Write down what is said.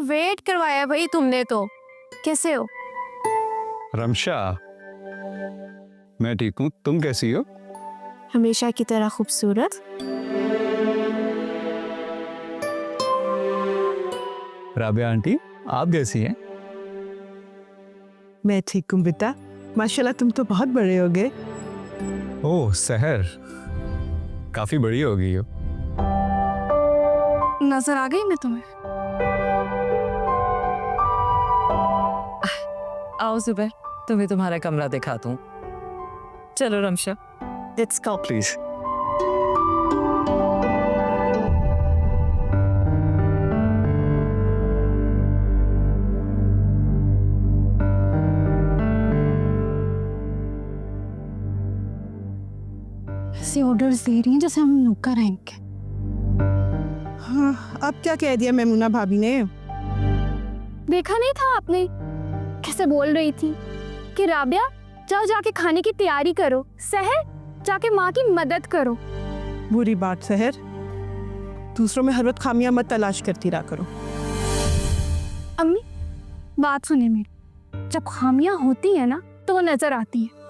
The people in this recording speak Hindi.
वेट करवाया भाई तुमने तो। कैसे हो? रमशा, मैं ठीक हूँ, तुम कैसी हो? हमेशा की तरह खूबसूरत। राबिया आंटी, आप कैसी हैं? मैं ठीक हूँ बेटा, माशाल्लाह तुम तो बहुत बड़े हो गए। ओह सहर, काफी बड़ी हो गई हो। नजर आ गई मैं तुम्हें? आओ जुबैर, तुम्हें तुम्हारा कमरा दिखाता हूँ। चलो रमशा। Let's go. प्लीज। ऐसे ऑर्डर्स दे रही हैं जैसे हम नौकर हैं इनके। हाँ, अब क्या कह दिया मैमुना भाभी ने? देखा नहीं था आपने कैसे बोल रही थी कि राबिया जाओ जाके खाने की तैयारी करो, सहर जाके माँ की मदद करो। बुरी बात सहर, दूसरों में हर वक्त खामियां मत तलाश करती रहा करो। अम्मी बात सुनिए मेरी, जब खामियां होती है ना तो वो नजर आती है।